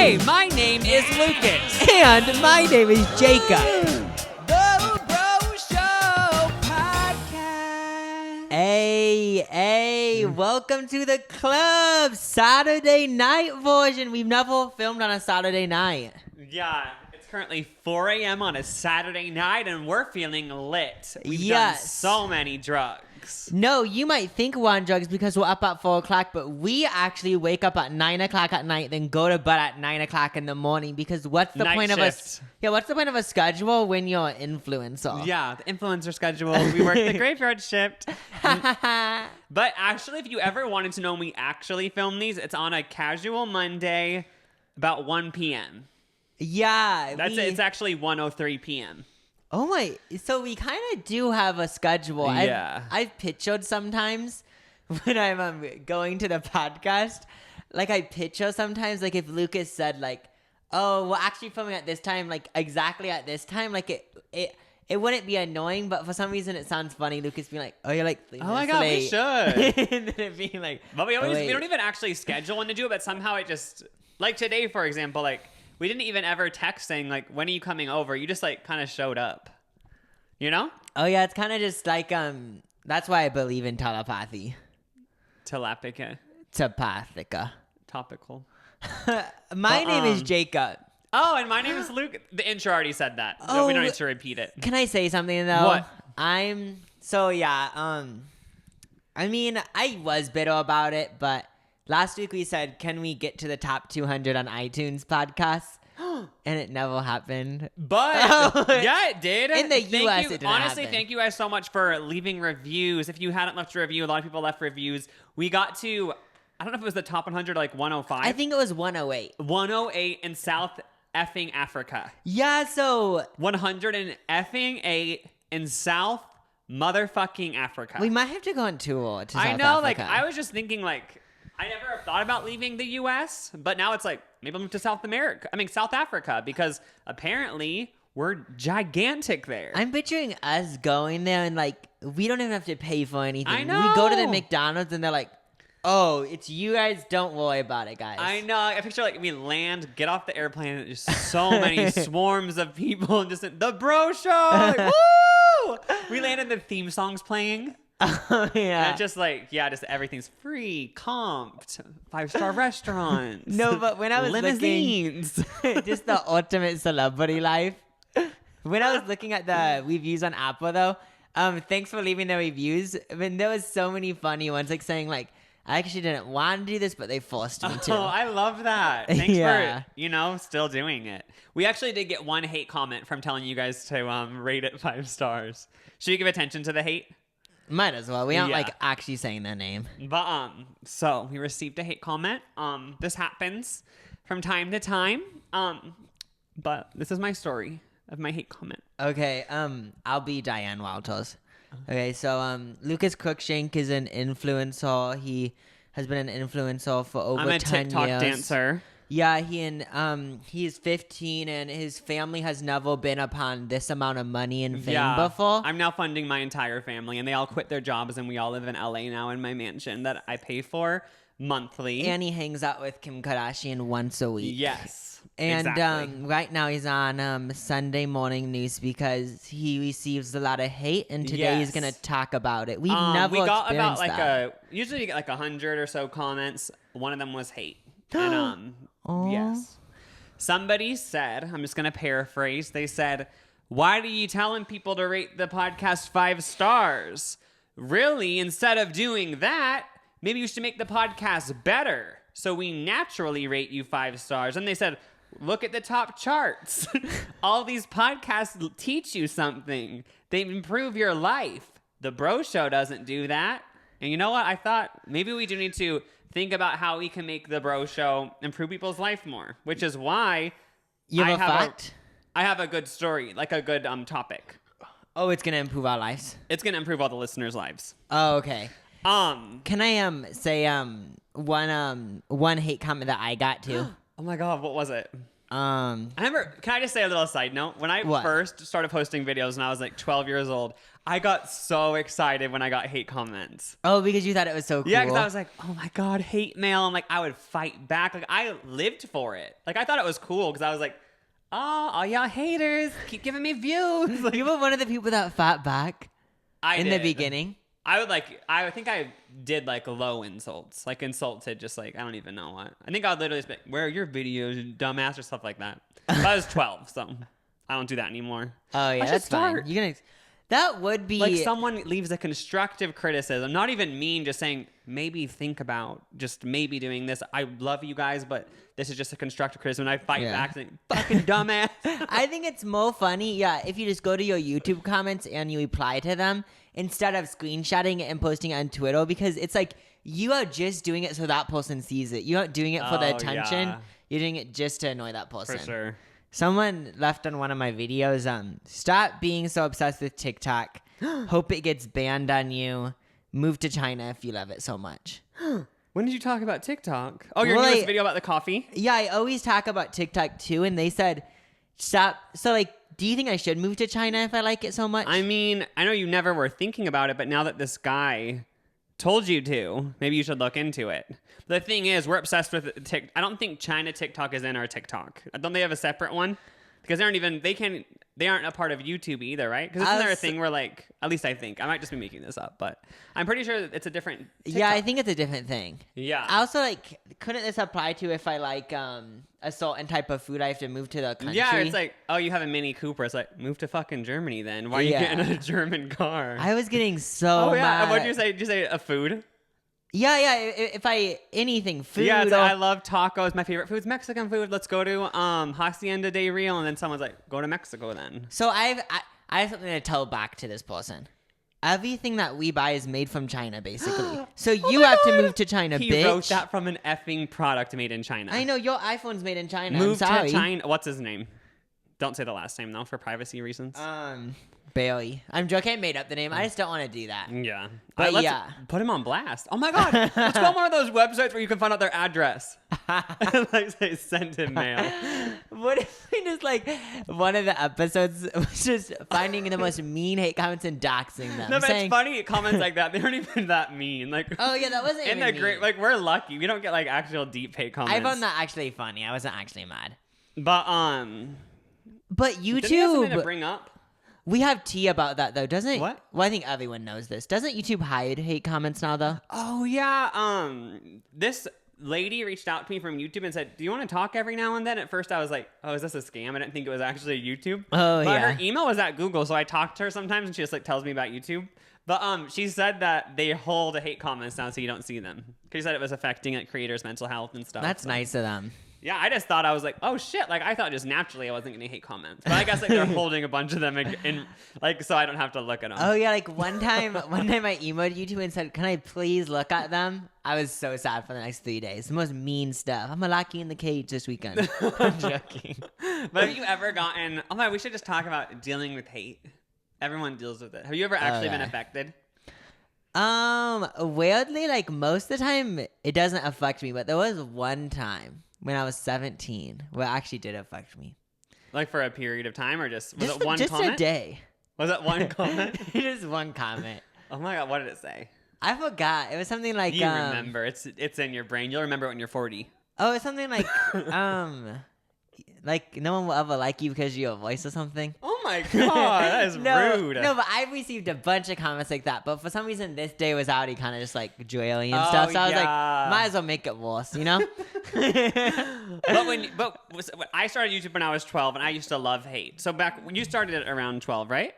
Hey, my name is Lucas. And my name is Jacob. The Bro Show Podcast. Hey, welcome to the club. Saturday night version. We've never filmed on a Saturday night. Yeah, it's currently 4 a.m. on a Saturday night, and we're feeling lit. We've done Yes. so many drugs. No, you might think we're on drugs because we're up at 4 o'clock, but we actually wake up at 9 o'clock at night, then go to bed at 9 o'clock in the morning. Because what's the Night point shift. of a what's the point of a schedule when you're an influencer? Yeah, the influencer schedule. We work the graveyard shift. But actually, if you ever wanted to know when we actually film these, it's on a casual Monday about 1 p.m. Yeah, It's actually 1:03 p.m. Oh my! So we kind of do have a schedule. Yeah. I've pictured sometimes when I'm going to the podcast. Like I picture sometimes, like if Lucas said like, "Oh, we're actually filming at this time," like exactly at this time, like it wouldn't be annoying, but for some reason it sounds funny. Lucas being like, "Oh, you're like 3 Oh my minutes God, late." we should. And then it being like, But we "Oh, wait." don't even actually schedule when to do it, but somehow it just, like today, for example, like we didn't even ever text saying like, when are you coming over? You just like kind of showed up, you know? Oh yeah, it's kind of just like That's why I believe in telepathy. Telepathica. Telepathica. Topical. My name is Jacob. Oh, and my name is Luke. The intro already said that. No, we don't need to repeat it. Can I say something though? What? I mean, I was bitter about it, but last week we said, can we get to the top 200 on iTunes podcasts? And it never happened. But yeah, it did. In the Thank US, you. it didn't Honestly, happen. thank you guys so much for leaving reviews. If you hadn't left a review, a lot of people left reviews. We got to, I don't know if it was the top 100, like 105. I think it was 108. 108 in South effing Africa. Yeah, so 100 and effing 8 in South motherfucking Africa. we might have to go on tour to South I know, like, Africa. I was just thinking, like, I never thought about leaving the U.S., but now it's like, maybe I'll move to South Africa, because apparently we're gigantic there. I'm picturing us going there and like we don't even have to pay for anything. I We go to the know. McDonald's and they're like, "Oh, it's you guys. Don't worry about it, guys." I know. I picture like we land, get off the airplane, and just so many swarms of people, and just the Bro Show. Like, woo! We landed, the theme song's playing. Oh, yeah. And just like, yeah, just everything's free, comped, 5-star restaurants. No, but when I was limousines. just the ultimate celebrity life. When I was looking at the reviews on Apple, though, thanks for leaving the reviews. I mean, there was so many funny ones, like saying like, "I actually didn't want to do this, but they forced me to." Oh, I love that. Thanks Yeah. for, still doing it. We actually did get one hate comment from telling you guys to rate it 5 stars. Should we give attention to the hate? Might as well. We aren't Yeah. like actually saying their name. But so we received a hate comment. This happens from time to time. But this is my story of my hate comment. Okay. I'll be Diane Walters. Okay. So Lucas Cruikshank is an influencer. He has been an influencer for over I'm a 10 TikTok years. dancer. Yeah, he's 15 and his family has never been upon this amount of money and fame before. I'm now funding my entire family, and they all quit their jobs, and we all live in LA now in my mansion that I pay for monthly. And he hangs out with Kim Kardashian once a week. Yes. And exactly. right now he's on Sunday morning news because he receives a lot of hate, and today he's Yes. gonna talk about it. We've never we got about experienced that. usually you get like 100 or so comments. One of them was hate. And yes. Somebody said, I'm just gonna paraphrase, they said, "Why are you telling people to rate the podcast 5 stars? Really, instead of doing that, maybe you should make the podcast better. So we naturally rate you 5 stars." And they said, "Look at the top charts. All these podcasts teach you something. They improve your life. The Bro Show doesn't do that." And you know what? I thought maybe we do need to think about how we can make the Bro Show improve people's life more, which is why You have I a have fact? I have a good story, like a good topic. Oh, it's gonna improve our lives. It's gonna improve all the listeners' lives. Oh, okay. Um. Can I say one hate comment that I got too? Oh my God, what was it? Um, I remember, can I just say a little side note? When I What? first started posting videos when I was like 12 years old, I got so excited when I got hate comments. Oh, because you thought it was so cool. Yeah, because I was like, oh my God, hate mail. I'm like, I would fight back. Like, I lived for it. Like, I thought it was cool because I was like, oh, all y'all haters keep giving me views. Like, you were one of the people that fought back in the beginning. I think I did like low insults, like insulted, just like, I don't even know what. I think I'd literally just be like, where are your videos, you dumbass, or stuff like that. But I was 12, so I don't do that anymore. Oh, yeah, that's fine. You're gonna... That would be... Like someone leaves a constructive criticism, not even mean, just saying, maybe think about just maybe doing this. I love you guys, but this is just a constructive criticism. And I fight back saying, fucking dumbass. I think it's more funny, if you just go to your YouTube comments and you reply to them instead of screenshotting it and posting it on Twitter, because it's like you are just doing it so that person sees it. You're not doing it for the attention. Yeah. You're doing it just to annoy that person. For sure. Someone left on one of my videos, stop being so obsessed with TikTok. Hope it gets banned on you. Move to China if you love it so much. When did you talk about TikTok? Oh, your Well, newest video about the coffee? Yeah, I always talk about TikTok too, and they said, stop. So, like, do you think I should move to China if I like it so much? I mean, I know you never were thinking about it, but now that this guy told you to, maybe you should look into it. The thing is, we're obsessed with TikTok. I don't think China TikTok is in our TikTok. Don't they have a separate one? Because they aren't a part of YouTube either, right? Because isn't there a thing where, like, at least I think, I might just be making this up, but I'm pretty sure it's a different TikTok. Yeah, I think it's a different thing. Yeah. I also, like, couldn't this apply to if I like a certain type of food I have to move to the country? Yeah, it's like, oh, you have a Mini Cooper. It's like, move to fucking Germany then. Why are you getting a German car? I was getting so mad. And what did you say? Did you say a food? Yeah. If anything, food. Yeah, it's like, I love tacos. My favorite food's Mexican food. Let's go to Hacienda de Real. And then someone's like, go to Mexico then. So I have something to tell back to this person. Everything that we buy is made from China, basically. So you have to move to China, He bitch. wrote that from an effing product made in China. I know, your iPhone's made in China. Move I'm sorry. to China. What's his name? Don't say the last name, though, for privacy reasons. Bailey. I'm joking. I made up the name. I just don't want to do that. Yeah. But let's yeah. Put him on blast. Oh my God. Let's go on one of those websites where you can find out their address. Like say, send him mail. What if we just like one of the episodes was just finding the most mean hate comments and doxing them? No, but saying, it's funny comments like that. They aren't even that mean. Like, oh yeah, that wasn't and even they're great. mean. Like, we're lucky. We don't get like actual deep hate comments. I found that actually funny. I wasn't actually mad. But But didn't you have something to YouTube, bring up? we have tea about that though, doesn't it? What? Well, I think everyone knows this. Doesn't YouTube hide hate comments now though? Oh yeah. This lady reached out to me from YouTube and said, "Do you want to talk every now and then?" At first, I was like, "Oh, is this a scam?" I didn't think it was actually YouTube. Oh, but yeah. her email was at Google, so I talked to her sometimes, and she just like tells me about YouTube. But she said that they hold hate comments now, so you don't see them. She said it was affecting like creators' mental health and stuff. That's so. nice of them. Yeah, I just thought I was like, oh shit! Like I thought just naturally I wasn't getting hate comments, but I guess like they're holding a bunch of them in like so I don't have to look at them. Oh yeah, like one time I emailed YouTube and said, "Can I please look at them?" I was so sad for the next 3 days. The most mean stuff. I'm gonna lock you in the cage this weekend. I'm joking. But have you ever gotten? Oh my, we should just talk about dealing with hate. Everyone deals with it. Have you ever actually been affected? Weirdly, like most of the time, it doesn't affect me. But there was one time when I was 17 where it actually did affect me. Like for a period of time, or just was it one just comment? a day. Was it one comment? Just one comment. Oh my god, what did it say? I forgot. It was something like You remember? It's in your brain. You'll remember it when you're 40. Oh, it's something like like no one will ever like you because of your voice or something. Oh my god, that is rude. No, but I've received a bunch of comments like that. But for some reason, this day was already kind of just like joyly and stuff. So I was like, might as well make it worse, you know? But when I started YouTube when I was 12, and I used to love hate. So back when you started it around 12, right?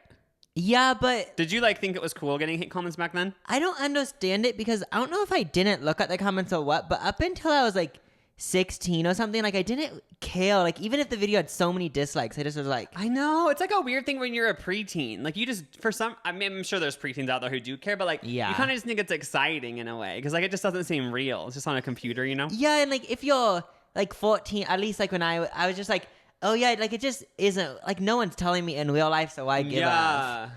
Yeah, but Did you like think it was cool getting hate comments back then? I don't understand it because I don't know if I didn't look at the comments or what. But up until I was like 16 or something, like I didn't care. Like even if the video had so many dislikes, I just was like, I know. It's like a weird thing when you're a preteen. Like you just, I mean, I'm sure there's preteens out there who do care, but like, Yeah. you kind of just think it's exciting in a way. Because like, it just doesn't seem real. It's just on a computer, you know? yeah, and like if you're like 14, at least like when I was just like, oh yeah, like it just isn't like no one's telling me in real life, so I give off.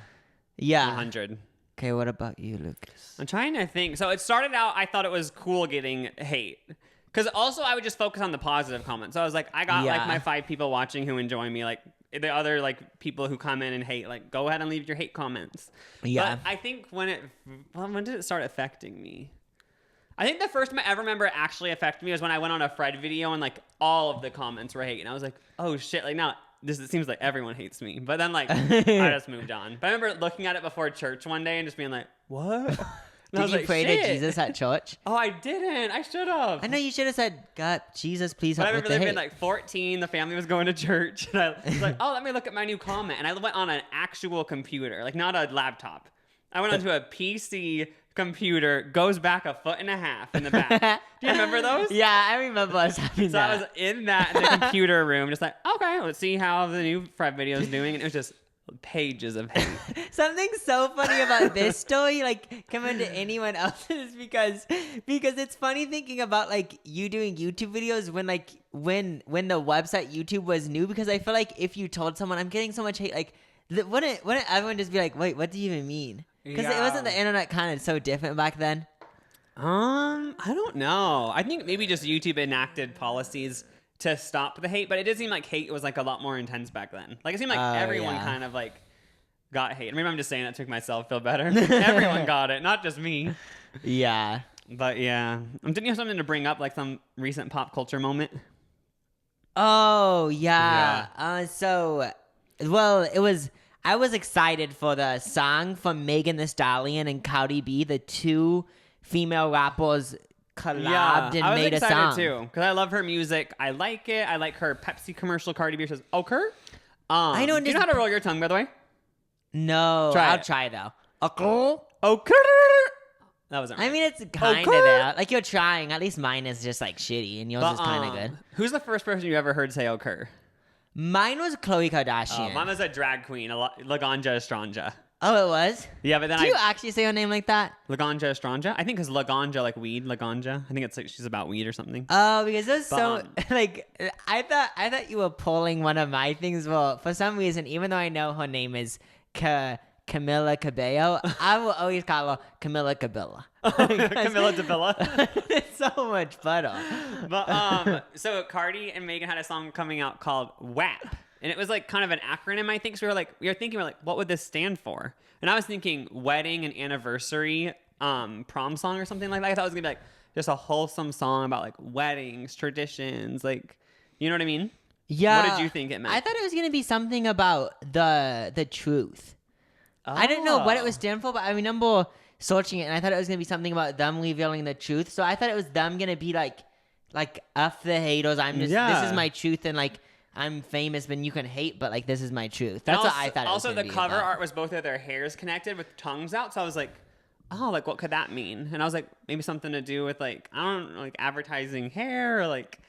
Yeah. 100. Okay, what about you, Lucas? I'm trying to think. So it started out, I thought it was cool getting hate. Because also I would just focus on the positive comments. So I was like, I got like Yeah. my 5 people watching who enjoy me. Like the other like people who come in and hate, like go ahead and leave your hate comments. Yeah. But I think when did it start affecting me? I think the first time I ever remember it actually affected me was when I went on a Fred video and like all of the comments were hate, and I was like, oh shit, like now it seems like everyone hates me. But then like I just moved on. But I remember looking at it before church one day and just being like, what? And Did you pray to Jesus at church? Oh, I didn't. I should have. I know you should have said, God, Jesus, please But I help remember with the there hate. being like 14, the family was going to church, and I was like, oh, let me look at my new comment. And I went on an actual computer, like not a laptop. I went onto a PC computer, goes back 1.5 feet in the back. Do you remember those? Yeah, I remember us having So that. I was in the computer room, just like, okay, let's see how the new Fred video is doing. And it was just pages of hate. Something so funny about this story, like compared to anyone else's, because it's funny thinking about like you doing YouTube videos when the website YouTube was new. Because I feel like if you told someone I'm getting so much hate, like wouldn't everyone just be like, wait, what do you even mean? Because it wasn't the internet kind of so different back then. I don't know. I think maybe just YouTube enacted policies to stop the hate, but it did seem like hate was like a lot more intense back then. Like it seemed like everyone kind of like got hate. Maybe I'm just saying that to make myself feel better. Everyone got it, not just me. Yeah. But yeah, didn't you have something to bring up, like some recent pop culture moment? Oh yeah. I was excited for the song from Megan Thee Stallion and Cardi B, the two female rappers collabed and made a song. I was excited too because I love her music. I like it. I like her Pepsi commercial. Cardi B says "Oker." I know. Do you know how to roll your tongue, by the way? No, I'll try though. Oker. That wasn't right. I mean, it's kind of there. Like you're trying. At least mine is just like shitty, and yours is kind of good. Who's the first person you ever heard say "Oker"? Mine was Khloe Kardashian. Mine was a drag queen, Laganja Estranja. Oh, it was? Yeah, but then Do you actually say her name like that? Laganja Estranja? I think because Laganja, like weed, Laganja. I think it's like she's about weed or something. Oh, because it was so like I thought you were pulling one of my things. Well, for some reason, even though I know her name is Camila Cabello, I will always call her Camila Cabella. Camila Cabella. It's so much better. But so Cardi and Megan had a song coming out called WAP. And it was like kind of an acronym, I think. So we were thinking, what would this stand for? And I was thinking wedding and anniversary prom song or something like that. I thought it was gonna be like just a wholesome song about like weddings, traditions, like, you know what I mean? Yeah. What did you think it meant? I thought it was gonna be something about the truth. I didn't know what it was stand for, but I remember searching it and I thought it was gonna be something about them revealing the truth. So I thought it was them gonna be like F the haters. This is my truth, and like I'm famous, but you can hate, but like this is my truth. That's what I thought. Also, the cover art was both of their hairs connected with tongues out, so I was like, oh, like what could that mean? And I was like, maybe something to do with like, I don't know, like advertising hair or like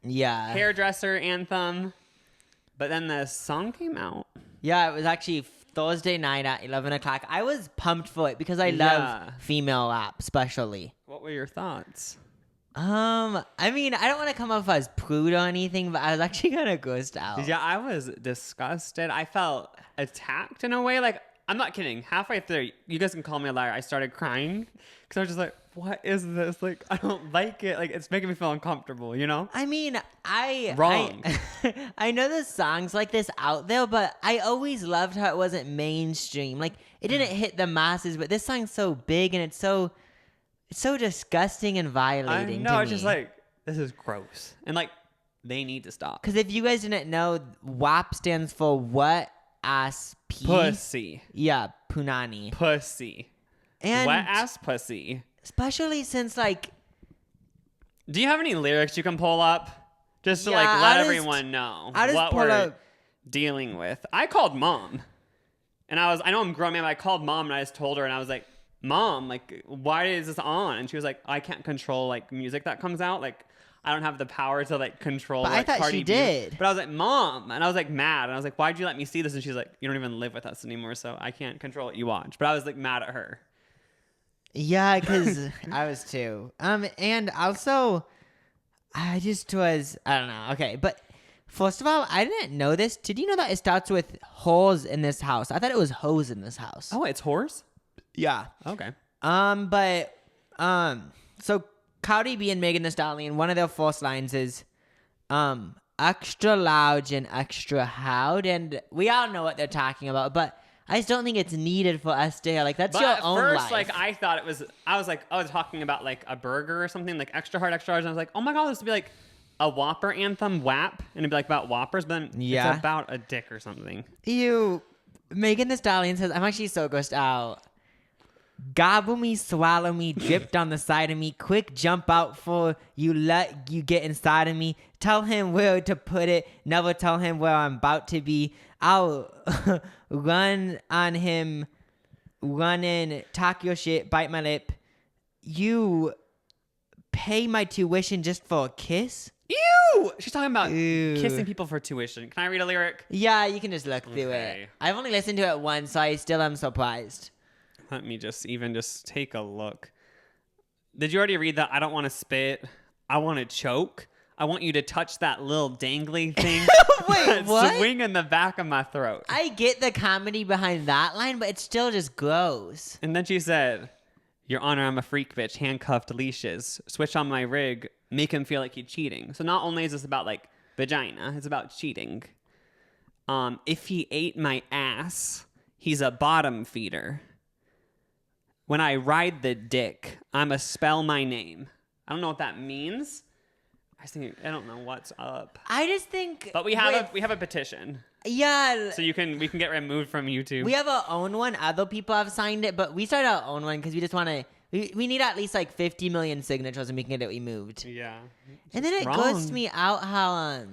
hairdresser anthem. But then the song came out. Yeah, it was actually Thursday night at 11 o'clock. I was pumped for it because I love female rap, especially. What were your thoughts? I mean, I don't want to come off as prude or anything, but I was actually kind of grossed out. Yeah, I was disgusted. I felt attacked in a way. Like, I'm not kidding. Halfway through, you guys can call me a liar, I started crying because I was just like, what is this? Like, I don't like it. Like, it's making me feel uncomfortable, you know? I mean, Wrong. I know there's songs like this out there, but I always loved how it wasn't mainstream. Like, it didn't hit the masses, but this song's so big and it's so disgusting and violating. No, to it's me. just like, this is gross. And like, they need to stop. Because if you guys didn't know, WAP stands for Wet Ass P. Pussy. Yeah, Punani. Pussy. And wet ass pussy. especially since like, do you have any lyrics you can pull up? Just to like let everyone know what we're dealing with. I called mom. And I know I'm grown man, but I called mom and I just told her and I was like, Mom, like, why is this on? And she was like, I can't control like music that comes out. Like, I don't have the power to like control. But like, I thought Cardi she B. did. But I was like, Mom, and I was like mad, and I was like, why'd you let me see this? And she's like, you don't even live with us anymore, so I can't control what you watch. But I was like mad at her. Yeah, because I was too. And also, I just was, I don't know. Okay, but first of all, I didn't know this. Did you know that it starts with hoes in this house? I thought it was hoes in this house. Oh, it's horse? Yeah. Okay. So Cardi B and Megan Thee Stallion, one of their first lines is, extra loud and extra loud, and we all know what they're talking about, but I just don't think it's needed for us to hear. Like, that's But your at own first, life. like, I thought it was, I was like, oh, they're talking about like a burger or something, like extra hard, and I was like, oh my God, this would be like a Whopper anthem, WAP, and it'd be like about Whoppers, but then Yeah. it's about a dick or something. Ew. Megan Thee Stallion says, I'm actually so grossed out. Gobble me, swallow me, dripped on the side of me. Quick jump out for you, let you get inside of me. Tell him where to put it. Never tell him where I'm about to be. I'll run on him, run in, talk your shit, bite my lip. You pay my tuition just for a kiss? Ew! She's talking about Ew. kissing people for tuition. Can I read a lyric? Yeah, you can just look through Okay. it. I've only listened to it once, so I still am surprised. Let me just take a look. Did you already read that? I don't want to spit. I want to choke. I want you to touch that little dangly thing. Wait, that's what? swing in the back of my throat. I get the comedy behind that line, but it's still just gross. And then she said, Your Honor, I'm a freak bitch, handcuffed leashes. Switch on my rig, make him feel like he's cheating. So not only is this about like vagina, it's about cheating. If he ate my ass, he's a bottom feeder. When I ride the dick, I'ma spell my name. I don't know what that means. I don't know what's up. I just think, But we have a petition. yeah, So we can get removed from YouTube. we have our own one. Other people have signed it, but we started our own one because we just want to. We need at least like 50 million signatures, and we can get it removed. Yeah. And then it wrong. goes to me out how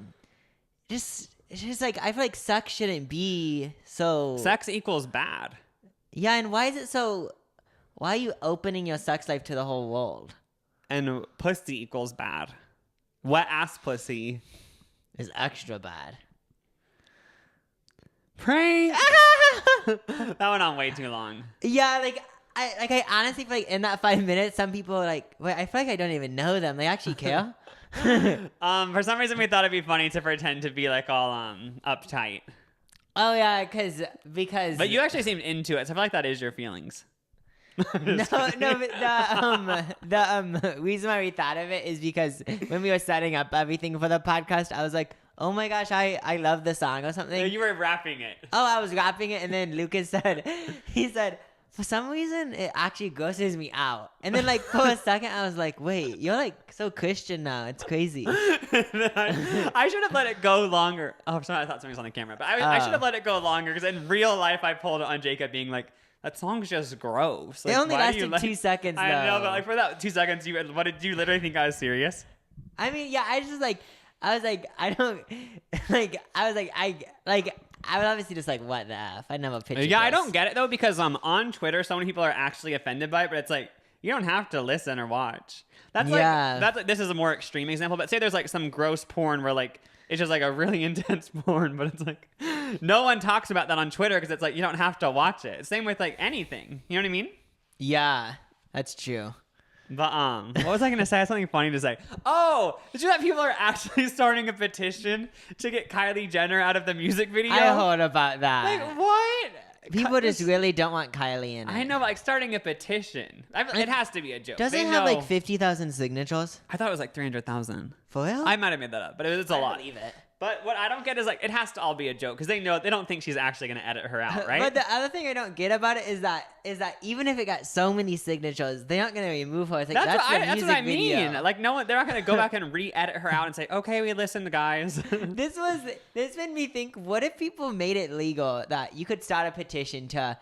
it's just like I feel like sex shouldn't be so. Sex equals bad. Yeah, and why is it so? Why are you opening your sex life to the whole world? And pussy equals bad. Wet ass pussy. It's extra bad. Prank. That went on way too long. Yeah, I honestly feel like in that 5 minutes, some people are like, wait, I feel like I don't even know them. They actually care. For some reason we thought it'd be funny to pretend to be like all uptight. Oh yeah, because. But you actually seemed into it, so I feel like that is your feelings. No, but the reason why we thought of it is because when we were setting up everything for the podcast, I was like, oh my gosh, I love the song or something. You were rapping it. Oh, I was rapping it, and then Lucas said, for some reason, it actually grosses me out. And then, like, for a second, I was like, wait, you're, like, so Christian now. It's crazy. I should have let it go longer. Oh, sorry, I thought something was on the camera. But I should have let it go longer, because in real life, I pulled it on Jacob being like, that song's just gross. Like, It only why do you lasted 2 seconds, though. I know, but, like, for that 2 seconds, what did you literally think I was serious? I mean, yeah, I was like, I don't, I would obviously just like, what the F? I never pictured Yeah, I this. don't get it, though, because on Twitter, so many people are actually offended by it, but it's like, you don't have to listen or watch. That's like, this is a more extreme example, but say there's like some gross porn where like, it's just like a really intense porn, but it's like, no one talks about that on Twitter because it's like, you don't have to watch it. Same with like anything. You know what I mean? Yeah, that's true. But what was I gonna say? I had something funny to say. Oh, did you know that people are actually starting a petition to get Kylie Jenner out of the music video? I heard about that. Like what? People just really don't want Kylie in it. I know, but like starting a petition. It has to be a joke. Doesn't They it have know- like 50,000 signatures? I thought it was like 300,000. For real? I might have made that up, but it's a lot. believe it. But what I don't get is like it has to all be a joke because they don't think she's actually gonna edit her out, right? But the other thing I don't get about it is that even if it got so many signatures, they aren't gonna remove her. It's like, that's what I mean. video. Like no one, they're not gonna go back and re-edit her out and say, okay, we listened, guys. This made me think, what if people made it legal that you could start a petition to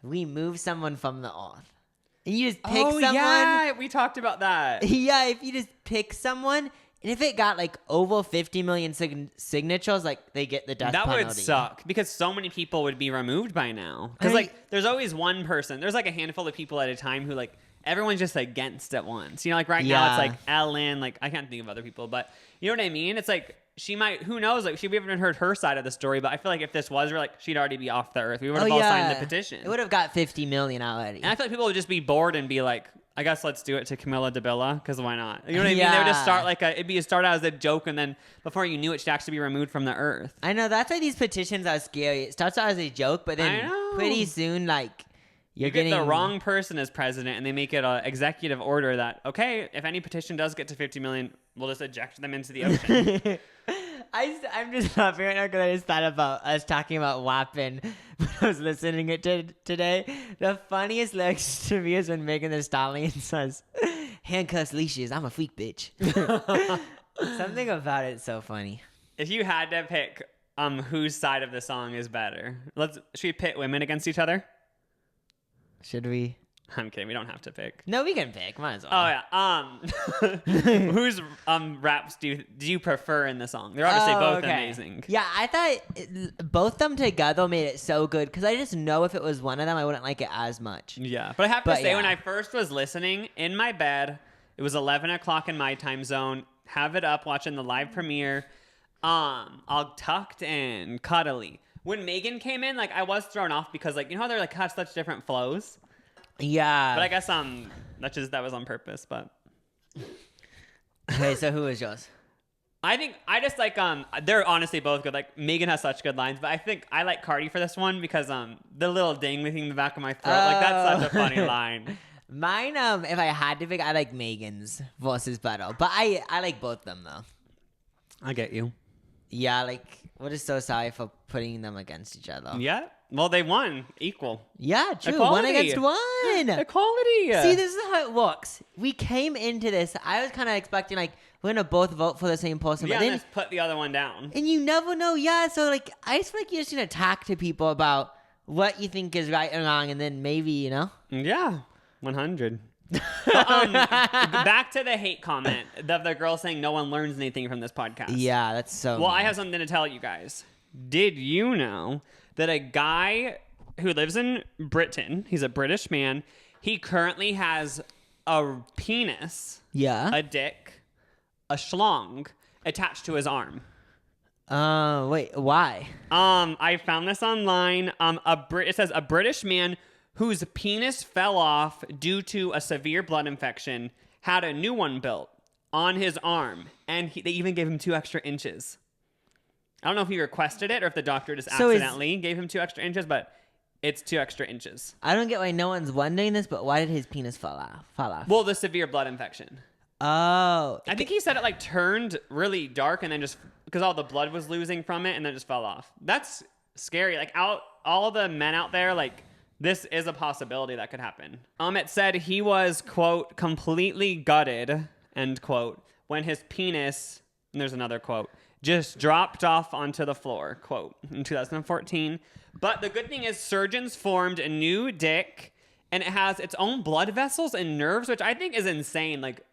remove someone from the earth? And you just pick someone. Yeah, we talked about that. Yeah, if you just pick someone, and if it got like over 50 million signatures, like they get the death That penalty. would suck because so many people would be removed by now. Because like, there's always one person. There's like a handful of people at a time who like everyone's just against at once. You know, like right now it's like Ellen. Like I can't think of other people, but you know what I mean. It's like she might. Who knows? Like we haven't heard her side of the story, but I feel like if this was, like she'd already be off the earth. We would have all signed the petition. It would have got 50 million already. And I feel like people would just be bored and be like, I guess let's do it to Camilla DeBilla because why not? You know what I mean? They would just start it'd start out as a joke and then before you knew it, she'd actually be removed from the earth. I know, that's why these petitions are scary. It starts out as a joke, but then pretty soon, like, you get the wrong person as president and they make it an executive order that, okay, if any petition does get to 50 million, we'll just eject them into the ocean. I'm just laughing right now because I just thought about us talking about WAPN when I was listening it today. The funniest lyrics to me is when Megan Thee Stallion says, "Handcuffs, leashes, I'm a freak bitch." Something about it's so funny. If you had to pick whose side of the song is better, should we pit women against each other? Should we? I'm kidding. We don't have to pick. No, we can pick. Might as well. Oh yeah. Whose raps do you prefer in the song? They're obviously both amazing. Yeah, I thought both them together made it so good because I just know if it was one of them, I wouldn't like it as much. Yeah, but I have to say, when I first was listening in my bed, it was 11 o'clock in my time zone. Have it up, watching the live premiere. All tucked in, cuddly. When Megan came in, like I was thrown off because like you know how they're like have such different flows. Yeah. But I guess that was on purpose, but okay, so who is yours? I think I just like they're honestly both good. Like Megan has such good lines, but I think I like Cardi for this one because the little dingly thing in the back of my throat, like that's such a funny line. Mine, if I had to pick, I like Megan's versus Beto. But I like both of them though. I get you. Yeah, like we're just so sorry for putting them against each other. Yeah. Well, they won equal. Yeah, true. Equality. 1 against 1. Equality. See, this is how it works. We came into this. I was kind of expecting like we're gonna both vote for the same person, Yeah, but then just put the other one down. and you never know. Yeah, so like I just feel like you're just gonna talk to people about what you think is right and wrong, and then maybe Yeah, 100. Back to the hate comment of the girl saying no one learns anything from this podcast. Yeah, that's so. Well, mean. I have something to tell you guys. Did you know that a guy who lives in Britain, he's a British man, he currently has a penis, a dick, a schlong attached to his arm? Wait, why? I found this online. It says a British man whose penis fell off due to a severe blood infection had a new one built on his arm, and they even gave him 2 extra inches. I don't know if he requested it or if the doctor just accidentally gave him 2 extra inches, but it's 2 extra inches. I don't get why no one's wondering this, but why did his penis fall off? Well, the severe blood infection. Oh. I think he said it like turned really dark and then just because all the blood was losing from it and then just fell off. That's scary. Like all the men out there, like this is a possibility that could happen. It said he was, quote, completely gutted, end quote, when his penis, and there's another quote, just dropped off onto the floor, quote, in 2014. But the good thing is surgeons formed a new dick and it has its own blood vessels and nerves, which I think is insane. Like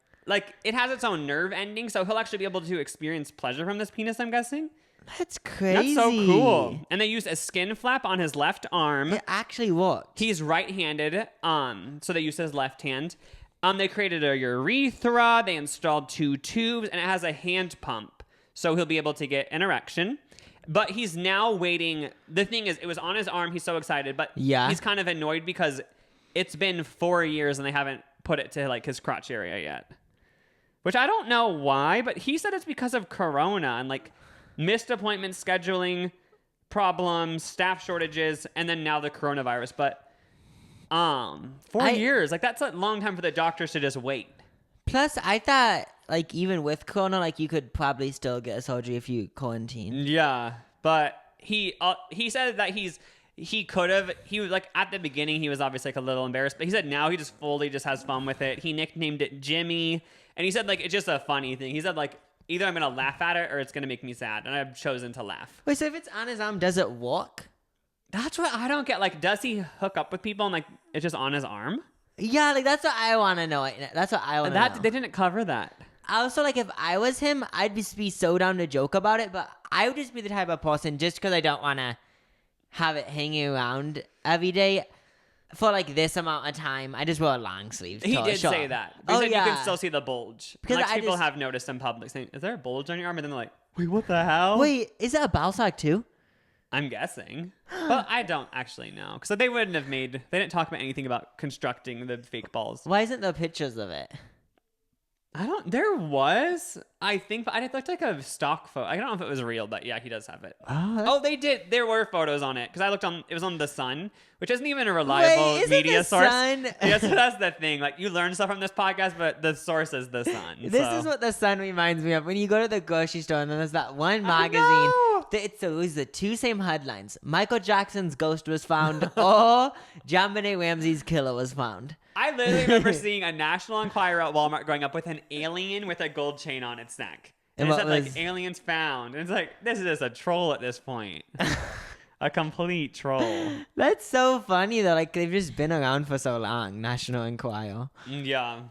it has its own nerve ending, so he'll actually be able to experience pleasure from this penis, I'm guessing. That's crazy. That's so cool. And they used a skin flap on his left arm. It actually worked. He's right-handed, so they used his left hand. They created a urethra, they installed 2 tubes, and it has a hand pump. So he'll be able to get an erection. But he's now waiting. The thing is, it was on his arm. He's so excited. But he's kind of annoyed because it's been 4 years and they haven't put it to like his crotch area yet. Which I don't know why, but he said it's because of Corona and like missed appointment scheduling problems, staff shortages, and then now the coronavirus. But 4 years, like that's a long time for the doctors to just wait. Plus, I thought, like, even with Corona, like, you could probably still get a surgery if you quarantine. Yeah, but he said that he was like, at the beginning, he was obviously like a little embarrassed, but he said now he just fully just has fun with it. He nicknamed it Jimmy, and he said, like, it's just a funny thing. He said, like, either I'm going to laugh at it or it's going to make me sad, and I've chosen to laugh. Wait, so if it's on his arm, does it walk? That's what I don't get. Like, does he hook up with people and, like, it's just on his arm? Yeah, like, that's what I want to know. That's what I want to know. They didn't cover that. Also, like, if I was him, I'd just be so down to joke about it, but I would just be the type of person, just because I don't want to have it hanging around every day for, like, this amount of time, I just wear long sleeves. He did say that. He said you can still see the bulge. Because like, people have noticed in public saying, is there a bulge on your arm? And then they're like, wait, what the hell? Wait, is that a ball sack too? I'm guessing. But I don't actually know. Because they didn't talk about anything about constructing the fake balls. Why isn't there pictures of it? There was, I think, but it looked like a stock photo. I don't know if it was real, but yeah, he does have it. Oh, they did. There were photos on it because I looked on. It was on The Sun, which isn't even a reliable Wait, media The source. Sun? Yes, that's the thing. Like you learn stuff from this podcast, but the source is The Sun. This so. is what The Sun reminds me of. When you go to the grocery store and then there's that one I magazine. know. It's always the two same headlines. Michael Jackson's ghost was found or JonBenet Ramsey's killer was found. I literally remember seeing a National Enquirer at Walmart growing up with an alien with a gold chain on its neck. And it said, like, aliens found. And it's like, this is just a troll at this point. A complete troll. That's so funny though. Like they've just been around for so long. National Enquirer. Yeah.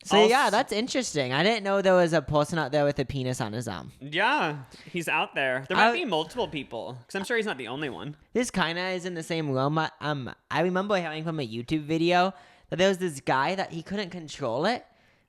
So yeah, that's interesting. I didn't know there was a person out there with a penis on his arm. Yeah, he's out there. There might be multiple people because I'm sure he's not the only one. This kind of is in the same realm. I remember hearing from a YouTube video that there was this guy that he couldn't control it,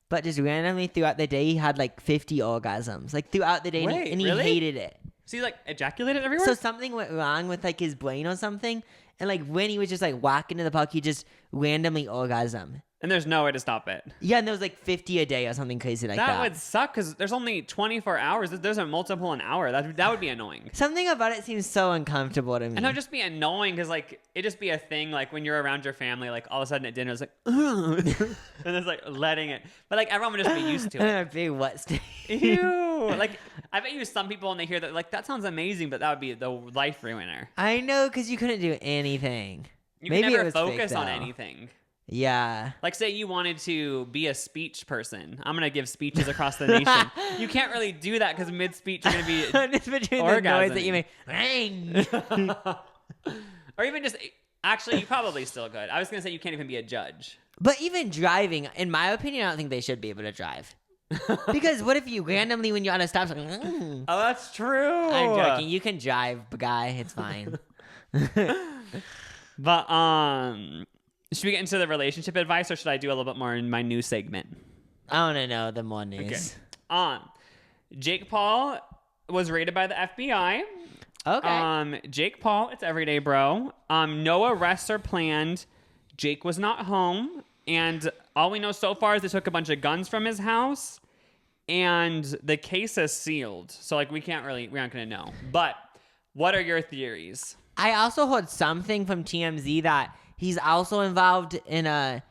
but just randomly throughout the day he had like 50 orgasms, like throughout the day, Wait, and he really? hated it. So he like ejaculated everywhere? So something went wrong with like his brain or something, and like when he was just like walking to the park, he just randomly orgasm. And there's no way to stop it. Yeah, and there was like 50 a day or something crazy like that. That would suck because there's only 24 hours. There's a multiple an hour. That would be annoying. Something about it seems so uncomfortable to me. And it would just be annoying because like it'd just be a thing like when you're around your family, like all of a sudden at dinner it's like, and it's like letting it. But like everyone would just be used to And it. then a big wet stain. Ew. Like I bet you some people when they hear that like that sounds amazing, but that would be the life ruiner. I know, because you couldn't do anything. You Maybe can it never was fake, focus on though. anything. Yeah. Like say you wanted to be a speech person. I'm gonna give speeches across the nation. You can't really do that because mid-speech you're gonna be Just between the noise that you make. or even just actually you probably still could. I was gonna say you can't even be a judge. But even driving, in my opinion, I don't think they should be able to drive. Because what if you randomly, when you're on a stop sign, Oh, that's true. I'm joking. You can drive, guy. It's fine. But should we get into the relationship advice or should I do a little bit more in my new segment? I want to know the more news. Okay. Jake Paul was raided by the FBI. Okay. Jake Paul, it's everyday, bro. No arrests are planned. Jake was not home, and all we know so far is they took a bunch of guns from his house, and the case is sealed. So like we aren't gonna know. But what are your theories? I also heard something from TMZ that he's also involved in a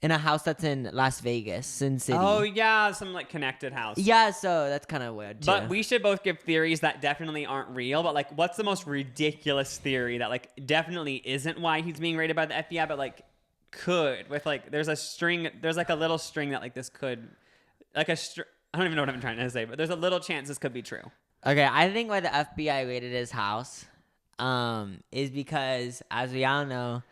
house that's in Las Vegas, Sin City. Oh yeah, some like connected house. Yeah, so that's kind of weird too. But we should both give theories that definitely aren't real. But like, what's the most ridiculous theory that like definitely isn't why he's being raided by the FBI, but like could with like there's like a little string that like this could like I don't even know what I'm trying to say, but there's a little chance this could be true. Okay, I think why the FBI raided his house is because, as we all know,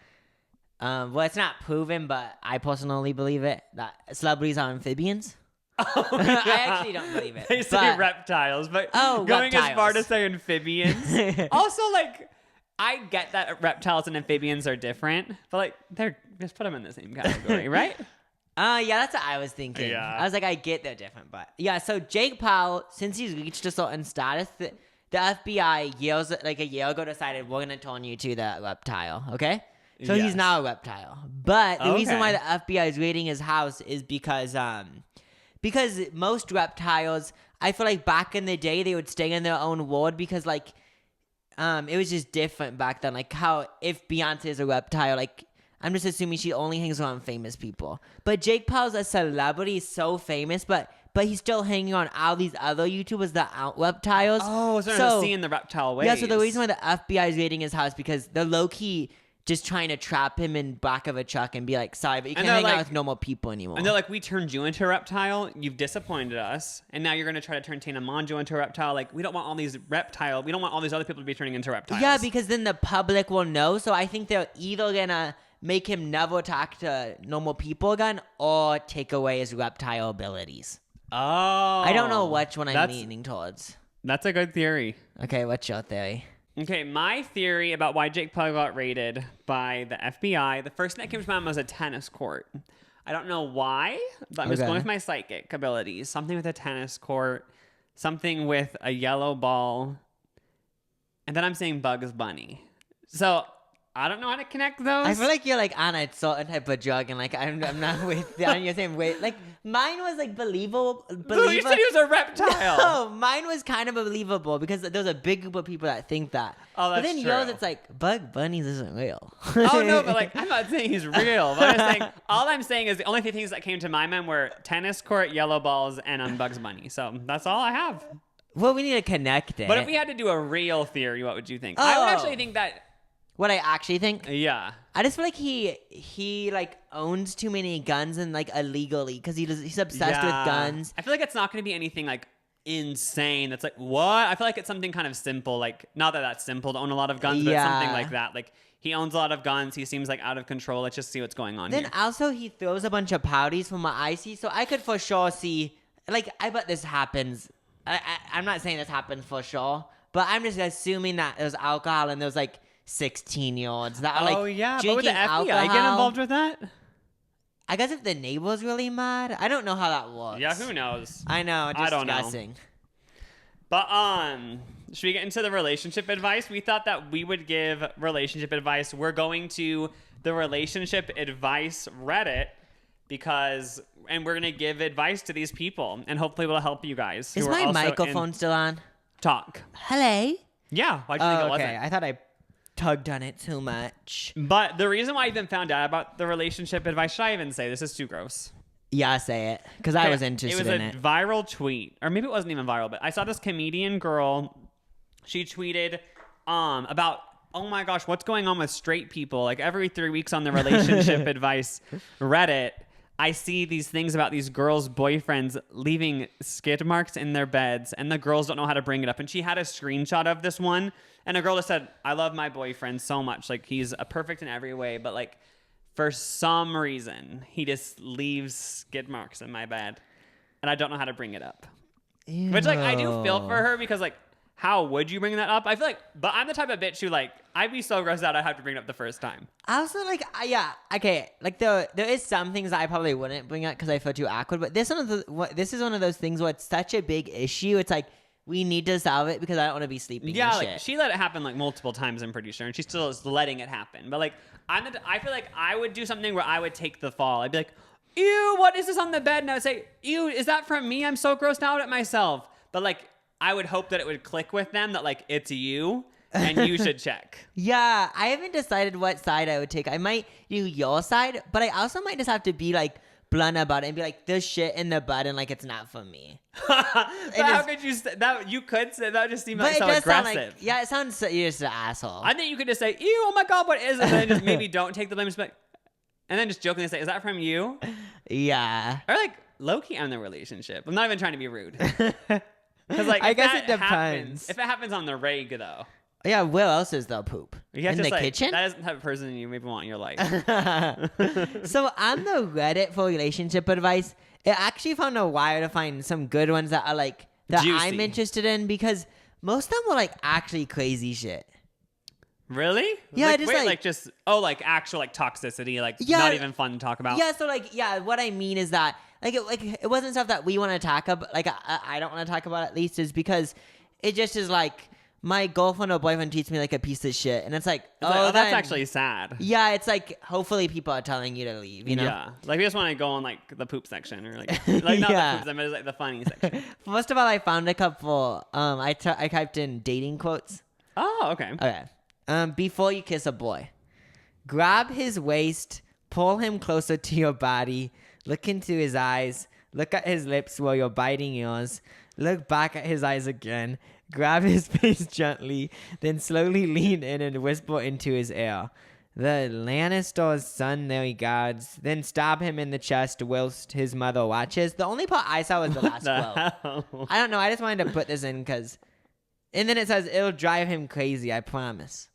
well, it's not proven, but I personally believe it, that celebrities are amphibians. Oh, yeah. I actually don't believe it. They say but- reptiles, but Oh, going as far reptiles. to say amphibians. Also, like, I get that reptiles and amphibians are different, but like, they're just put them in the same category, right? Yeah, that's what I was thinking. Yeah. I was like, I get they're different, but yeah. So Jake Paul, since he's reached a certain status, the FBI a year ago decided we're gonna turn you to the reptile. Okay, so Yes. he's now a reptile. But the reason Okay. why the FBI is raiding his house is because most reptiles, I feel like back in the day they would stay in their own world because like it was just different back then. Like how if Beyonce is a reptile, like. I'm just assuming she only hangs around famous people. But Jake Paul's a celebrity, he's so famous, but he's still hanging on all these other YouTubers that aren't reptiles. Oh, so they're seeing the reptile ways. Yeah, so the reason why the FBI is raiding his house because they're low-key just trying to trap him in back of a truck and be like, sorry, but you And can't hang they're out like- with normal people anymore. And they're like, we turned you into a reptile. You've disappointed us. And now you're going to try to turn Tina Mongeau into a reptile. Like, we don't want all these we don't want all these other people to be turning into reptiles. Yeah, because then the public will know. So I think they're either going to make him never talk to normal people again or take away his reptile abilities. Oh. I don't know which one I'm that's- leaning towards. That's a good theory. Okay, what's your theory? Okay, my theory about why Jake Paul got raided by the FBI, the first thing that came to mind was a tennis court. I don't know why, but I'm just Okay. going with my psychic abilities. Something with a tennis court, something with a yellow ball, and then I'm saying Bugs Bunny. So I don't know how to connect those. I feel like you're like on a certain type of drug, and like I'm not with you on your same weight. Like mine was like believable. You said he was a reptile. No, mine was kind of believable because there's a big group of people that think that. Oh, that's But then true. yours, it's like Bug Bunnies isn't real. Oh no, but like I'm not saying he's real. But all I'm saying is the only two things that came to my mind were tennis court, yellow balls, and Bugs Bunny. So that's all I have. Well, we need to connect it. But if we had to do a real theory, what would you think? I would actually think that. What I actually think? Yeah. I just feel like he like owns too many guns and like illegally because he's obsessed with guns. I feel like it's not going to be anything like insane. That's like what? I feel like it's something kind of simple. Like not that that's simple to own a lot of guns, but it's something like that. Like he owns a lot of guns. He seems like out of control. Let's just see what's going on Then here. also he throws a bunch of powdies from what I see, so I could for sure see. Like I bet this happens. I'm not saying this happens for sure, but I'm just assuming that there's alcohol and there's like 16-year-olds that are like but would the drinking FBI alcohol. get involved with that? I guess if the neighbor's really mad, I don't know how that works. Yeah, who knows? I know, just I don't know. guessing. But should we get into the relationship advice? We thought that we would give relationship advice. We're going to the relationship advice Reddit and we're gonna give advice to these people, and hopefully it'll help you guys. Is my microphone still on? Talk. Hello. Yeah. Why'd you think it Okay. wasn't? I thought I tugged on it too much. But the reason why I even found out about the relationship advice, should I even say this is too gross? Yeah, say it, because I was interested in It it. was a viral tweet, or maybe it wasn't even viral, but I saw this comedian girl. She tweeted about, oh my gosh, what's going on with straight people? Like every 3 weeks on the relationship advice Reddit, I see these things about these girls' boyfriends leaving skid marks in their beds, and the girls don't know how to bring it up. And she had a screenshot of this one, and a girl just said, I love my boyfriend so much. Like, he's perfect in every way, but like, for some reason, he just leaves skid marks in my bed, and I don't know how to bring it up. Ew. Which, like, I do feel for her because, like, how would you bring that up? I feel like, but I'm the type of bitch who, like, I'd be so grossed out I'd have to bring it up the first time. I also like, yeah, okay. Like there is some things that I probably wouldn't bring up because I feel too awkward. But this is one of those things where it's such a big issue. It's like we need to solve it because I don't want to be sleeping. Yeah, and like shit. she let it happen like multiple times. I'm pretty sure, and she still is letting it happen. But like, I feel like I would do something where I would take the fall. I'd be like, ew, what is this on the bed? And I would say, ew, is that from me? I'm so grossed out at myself. But like, I would hope that it would click with them that like it's you and you should check. Yeah, I haven't decided what side I would take. I might do your side, but I also might just have to be like blunt about it and be like, there's shit in the bed and like it's not for me. But how could you say that? You could say that. Just seems like so aggressive. Sound like, yeah, it sounds you're just an asshole. I think you could just say, ew, oh my god, what is it? And then just maybe don't take the blame, and then just jokingly say, is that from you? Yeah. Or like low-key end the relationship. I'm not even trying to be rude. Because like, I if guess that it depends. happens, if it happens on the reg though, Yeah, where else is there poop? you have in to the say, kitchen? that isn't the type of person you maybe want in your life. So on the Reddit for relationship advice, it actually found a while to find some good ones that are like that Juicy. I'm interested in because most of them were like actually crazy shit. Really? Yeah, like, just wait, like- just like actual like toxicity, like Yeah. not even fun to talk about. Yeah, so like what I mean is that it wasn't stuff that we want to talk about. Like I don't want to talk about at least is because it just is like my girlfriend or boyfriend treats me like a piece of shit, and it's like It's like, oh, that's then- actually sad. yeah. It's like hopefully people are telling you to leave. You know. Yeah, like we just want to go on like the poop section or like not Yeah. the poop section, but it's like the funny section. First of all, I found a couple. I typed in dating quotes. Oh, okay. Okay. Before you kiss a boy, grab his waist, pull him closer to your body, look into his eyes, look at his lips while you're biting yours, look back at his eyes again, grab his face gently, then slowly lean in and whisper into his ear. The Lannister's son there he guards, then stab him in the chest whilst his mother watches. The only part I saw was the last quote. Hell? I don't know. I just wanted to put this in because... And then it says, it'll drive him crazy, I promise.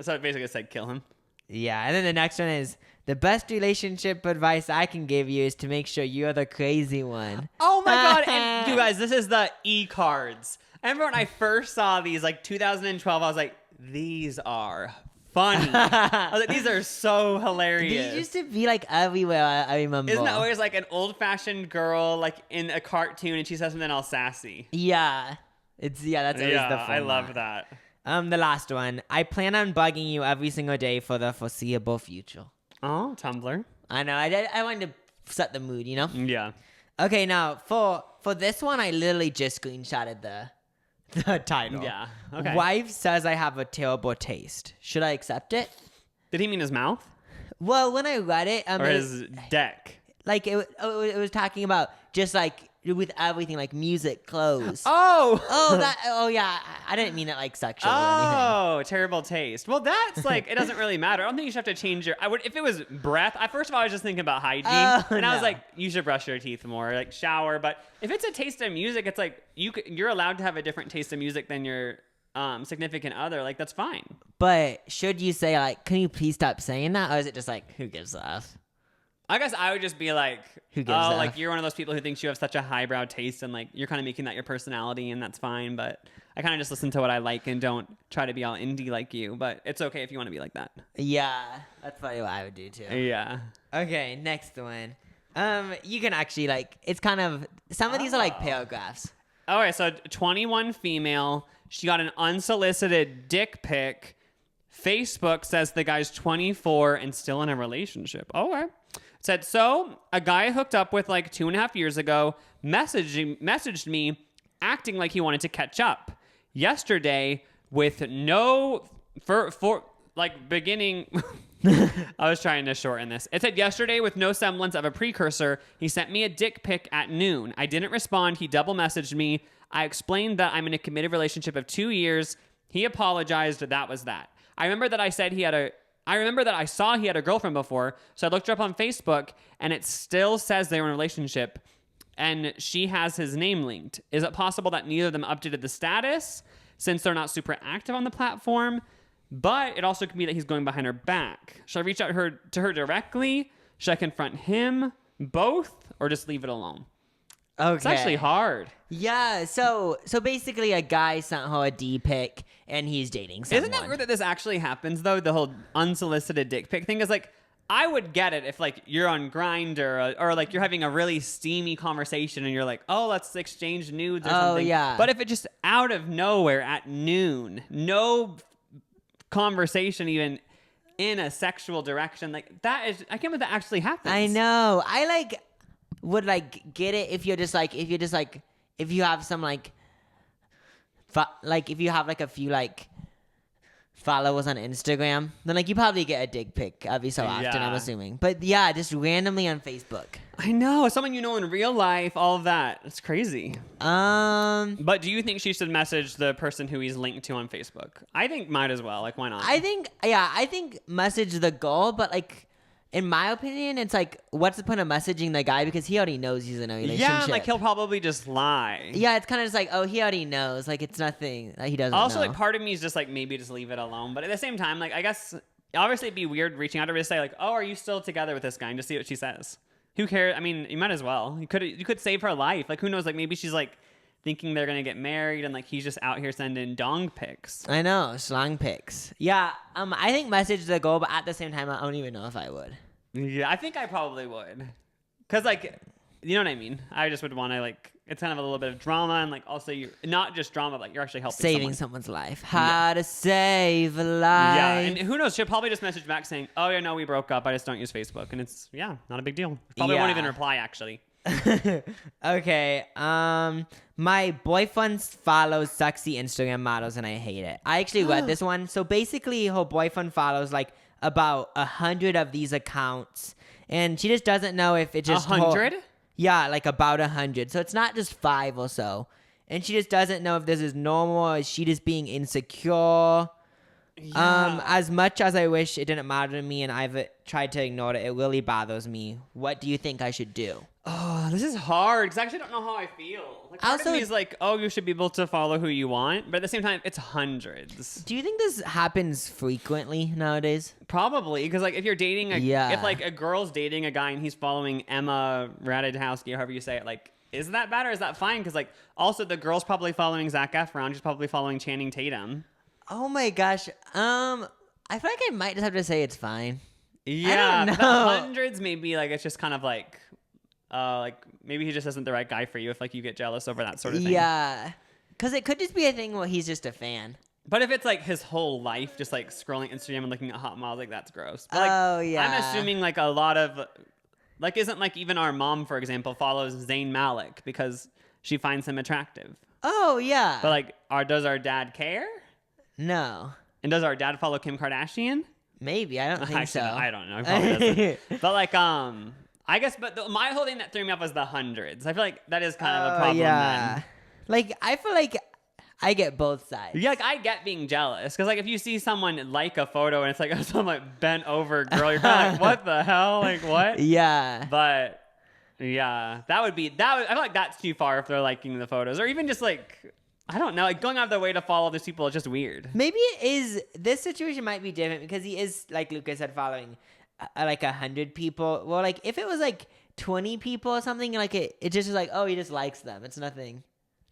So it basically said kill him. Yeah, and then the next one is, the best relationship advice I can give you is to make sure you're the crazy one. Oh my god! And you guys, this is the e-cards. I remember when I first saw these, like 2012. I was like, these are funny. I was like, these are so hilarious. These used to be like everywhere, I remember. Isn't that always like an old-fashioned girl, like in a cartoon, and she says something all sassy? Yeah. That's always the fun I love one. that. The last one. I plan on bugging you every single day for the foreseeable future. Oh, Tumblr. I know. I wanted to set the mood, you know? Yeah. Okay, now for this one, I literally just screenshotted the title. Yeah. Okay. Wife says I have a terrible taste. Should I accept it? Did he mean his mouth Well, when I read it, or his deck? like it was talking about just like with everything, like music, clothes. Oh. Yeah. I didn't mean it like sexual or anything. Oh, terrible taste. Well, that's like, it doesn't really matter. I don't think you should have to change your. I would if it was breath. First of all, I was just thinking about hygiene, and I was no. like, you should brush your teeth more, like shower. But if it's a taste of music, it's like you're allowed to have a different taste of music than your significant other. Like that's fine. But should you say like, can you please stop saying that, or is it just like, who gives a f? I guess I would just be like, Who gives a like f? you're one of those people who thinks you have such a highbrow taste, and like you're kind of making that your personality, and that's fine. But I kind of just listen to what I like and don't try to be all indie like you. But it's okay if you want to be like that. Yeah, that's probably what I would do too. Yeah. Okay, next one. You can actually like, it's kind of, some of these are like paragraphs. All right, so 21 female. She got an unsolicited dick pic. Facebook says the guy's 24 and still in a relationship. Okay. Said, so a guy I hooked up with like 2.5 years ago messaged me acting like he wanted to catch up. Yesterday with no, for like beginning... I was trying to shorten this. It said yesterday with no semblance of a precursor, he sent me a dick pic at noon. I didn't respond. He double messaged me. I explained that I'm in a committed relationship of 2 years. He apologized. That was that. I remember that I saw he had a girlfriend before, so I looked her up on Facebook, and it still says they were in a relationship, and she has his name linked. Is it possible that neither of them updated the status since they're not super active on the platform? But it also could be that he's going behind her back. Should I reach out to her directly? Should I confront him? Both? Or just leave it alone? Okay. It's actually hard. Yeah, so basically a guy sent her a D pic and he's dating someone. Isn't it weird that this actually happens, though? The whole unsolicited dick pic thing is like, I would get it if like you're on Grindr or like you're having a really steamy conversation and you're like, oh, let's exchange nudes or something. Yeah. But if it just out of nowhere at noon, no conversation even in a sexual direction, like that is, I can't believe that actually happens. I know. I like would like get it if you have some like if you have like a few like followers on Instagram, then like you probably get a dick pic every so often, Yeah. I'm assuming. But yeah, just randomly on Facebook. I know, someone you know in real life, all of that. It's crazy. But do you think she should message the person who he's linked to on Facebook? I think might as well. Like, why not? I think message the girl, but like in my opinion, it's like, what's the point of messaging the guy, because he already knows he's in a relationship. Yeah, like he'll probably just lie. Yeah, it's kind of just like, oh, he already knows. Like it's nothing that he doesn't Also, know. like part of me is just like maybe just leave it alone. But at the same time, like I guess obviously it'd be weird reaching out to her to say like, oh, are you still together with this guy, and just see what she says. Who cares? I mean, you might as well. You could save her life. Like who knows? Like maybe she's like thinking they're gonna get married, and like he's just out here sending dong pics. I know, slang pics. Yeah, I think message the girl, but at the same time, I don't even know if I would. Yeah, I think I probably would. Cause like, you know what I mean? I just would want to like, it's kind of a little bit of drama, and like also you're not just drama, but like you're actually helping Saving someone. someone's life. How to save a life. Yeah, and who knows? She'll probably just message back saying, "Oh yeah, no, we broke up. I just don't use Facebook," and it's not a big deal. Probably won't even reply actually. Okay. My boyfriend follows sexy Instagram models, and I hate it. I actually read this one. So basically, her boyfriend follows like about 100 of these accounts, and she just doesn't know if it just 100. Yeah, like about 100. So it's not just 5 or so. And she just doesn't know if this is normal, or is she just being insecure. Yeah. As much as I wish it didn't matter to me and I've tried to ignore it, it really bothers me. What do you think I should do? Oh, this is hard because I actually don't know how I feel. Like, part of Also- me is like, oh, you should be able to follow who you want, but at the same time, it's hundreds. Do you think this happens frequently nowadays? Probably because like if you're dating, Yeah. if like a girl's dating a guy and he's following Emma Ratajkowski, however you say it, like. Is that bad or is that fine? Because like also the girl's probably following Zac Efron. She's probably following Channing Tatum. Oh my gosh. I feel like I might just have to say it's fine. Yeah, don't the know. hundreds maybe like it's just kind of like maybe he just isn't the right guy for you if like you get jealous over that sort of thing. Yeah. Because it could just be a thing where he's just a fan. But if it's like his whole life, just like scrolling Instagram and looking at hot models, like that's gross. But, like, yeah. I'm assuming like a lot of, like, isn't like even our mom, for example, follows Zayn Malik because she finds him attractive. Oh yeah. But like, does our dad care? No. And does our dad follow Kim Kardashian? Maybe. I don't think Actually, so. no, I don't know. He probably doesn't. But like, I guess. But my whole thing that threw me off was the hundreds. I feel like that is kind of a problem. Yeah. Then. Like I feel like I get both sides. Yeah, like I get being jealous because like if you see someone like a photo and it's like some like bent over girl, you're kind of like, what the hell? Like what? Yeah. But yeah, that would. I feel like that's too far if they're liking the photos or even just like. I don't know. Like going out of their way to follow these people is just weird. Maybe it is. This situation might be different because he is, like Lucas said, following like 100 people. Well, like if it was like 20 people or something, like it just is like, oh, he just likes them. It's nothing.